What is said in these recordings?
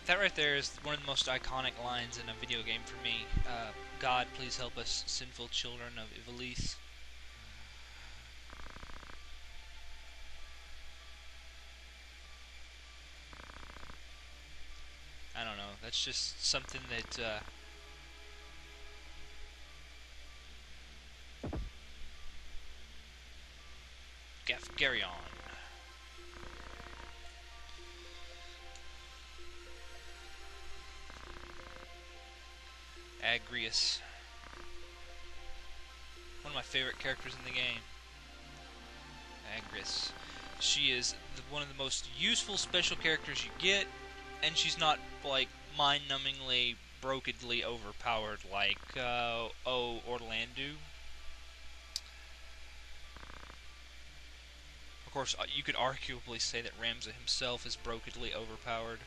That right there is one of the most iconic lines in a video game for me. God, please help us, sinful children of Ivalice. I don't know. That's just something that Gafgarion. Agrius. One of my favorite characters in the game. Agrius. She is one of the most useful special characters you get, and she's not, like, mind-numbingly, brokedly overpowered like, Orlando. Of course, you could arguably say that Ramza himself is brokedly overpowered.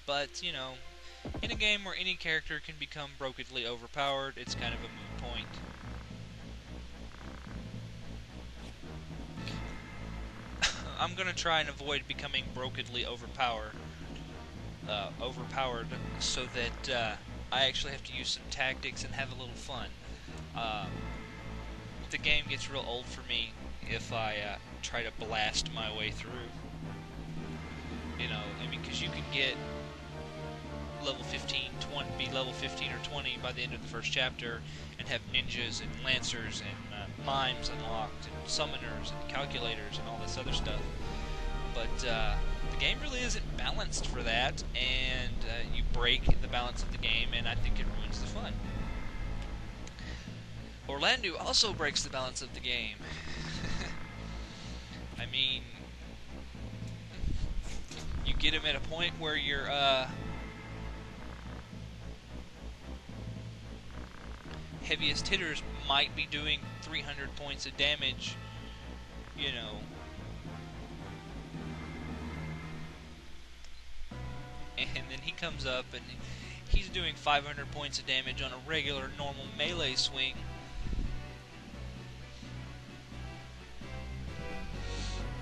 But, you know, in a game where any character can become brokedly overpowered, it's kind of a moot point. I'm gonna try and avoid becoming brokedly overpowered, so that I actually have to use some tactics and have a little fun. The game gets real old for me if I try to blast my way through. You know, I mean, because you can get level 15, 20, be level 15 or 20 by the end of the first chapter, and have ninjas and lancers and mimes unlocked, and summoners and calculators and all this other stuff. But the game really isn't balanced for that, and you break the balance of the game, and I think it ruins the fun. Orlando also breaks the balance of the game. I mean, you get him at a point where your heaviest hitters might be doing 300 points of damage, you know, and then he comes up and he's doing 500 points of damage on a regular normal melee swing.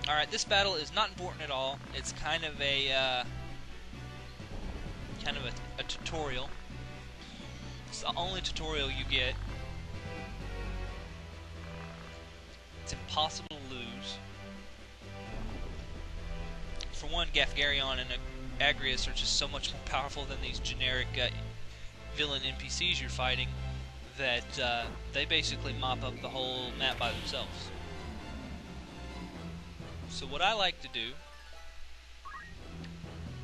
Alright, this battle is not important at all. It's kind of a tutorial. It's the only tutorial you get. It's impossible to lose. For one, Gafgarion and Agrius are just so much more powerful than these generic villain NPCs you're fighting that they basically mop up the whole map by themselves. So what I like to do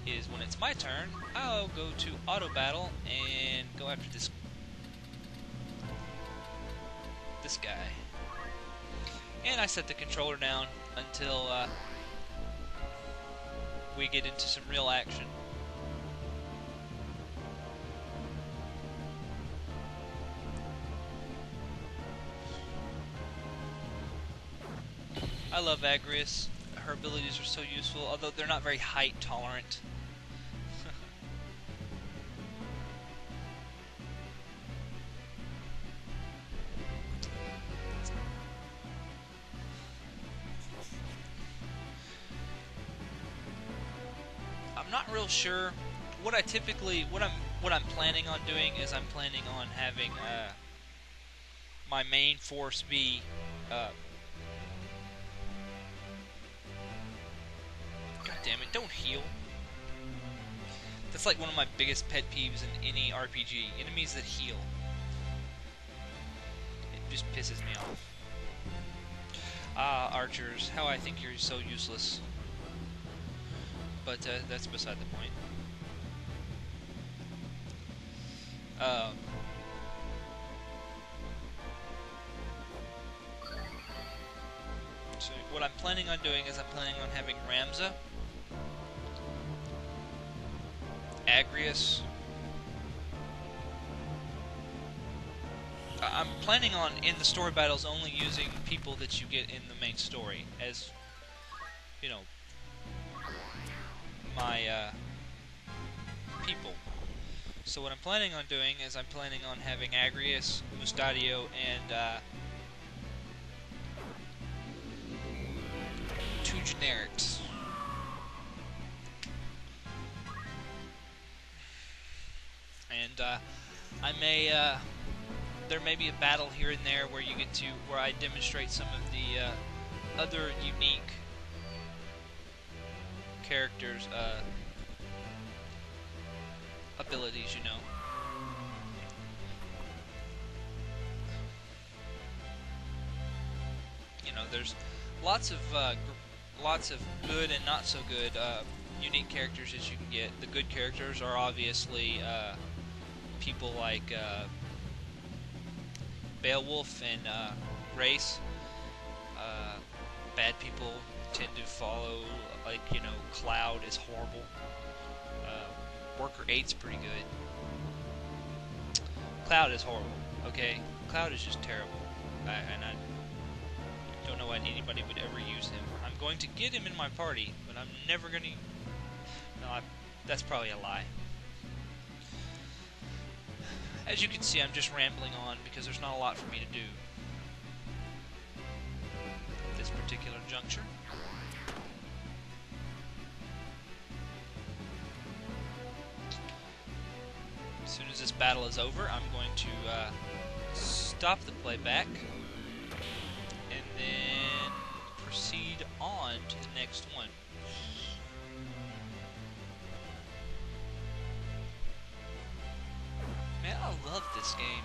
is, when it's my turn, I'll go to auto battle and go after this guy. And I set the controller down until we get into some real action. I love Agrius. Her abilities are so useful, although they're not very height tolerant. I'm not real sure. What I'm planning on doing is I'm planning on having my main force be God damn it, don't heal. That's like one of my biggest pet peeves in any RPG. Enemies that heal. It just pisses me off. Ah, archers. How I think you're so useless. But that's beside the point. So what I'm planning on doing is I'm planning on having Ramza, Agrius. I'm planning on, in the story battles, only using people that you get in the main story as, you know, my people. So what I'm planning on doing is I'm planning on having Agrius, Mustadio, and inert. And there may be a battle here and there where where I demonstrate some of the other unique characters' abilities, you know. You know, there's lots of good and not so good unique characters as you can get. The good characters are obviously people like Beowulf and Race. Bad people tend to follow, like, you know, Cloud is horrible. Worker 8's pretty good. Cloud is horrible, okay? Cloud is just terrible. And I don't know why anybody would ever use him. I'm going to get him in my party, but I'm never going to... No, that's probably a lie. As you can see, I'm just rambling on because there's not a lot for me to do at this particular juncture. As soon as this battle is over, I'm going to stop the playback and then proceed on to the next one. Man, I love this game.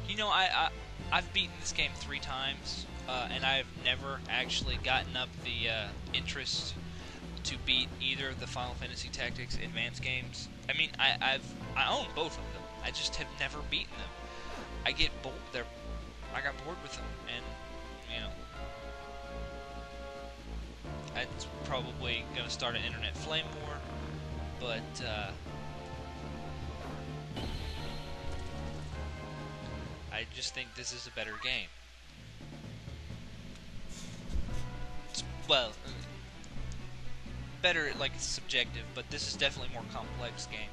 You know, I've beaten this game 3 times, and I've never actually gotten up the interest to beat either of the Final Fantasy Tactics Advance games. I mean, I own both of them. I just have never beaten them. I get bored. I got bored with them, and you know, I'm probably gonna start an internet flame war, but I just think this is a better game. Well, better, like, it's subjective, but this is definitely a more complex game.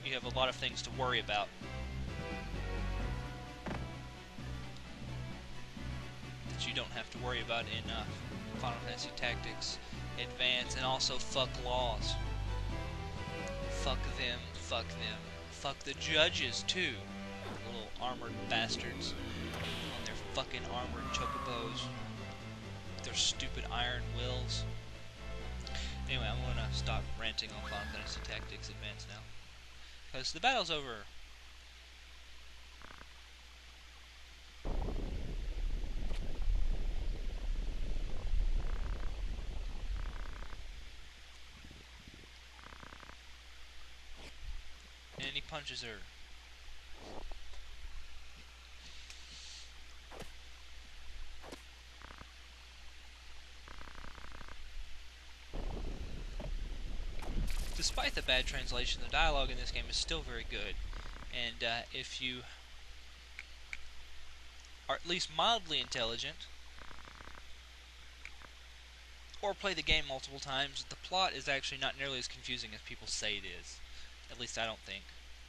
You have a lot of things to worry about. That you don't have to worry about in Final Fantasy Tactics Advance, and also fuck laws. Fuck them, fuck them. Fuck the judges, too. Little armored bastards on their fucking armored chocobos. Their stupid iron wills. Anyway, I'm gonna stop ranting on Final Fantasy Tactics Advance now, because the battle's over. And he punches her. Despite the bad translation, the dialogue in this game is still very good, and if you are at least mildly intelligent, or play the game multiple times, the plot is actually not nearly as confusing as people say it is. At least I don't think.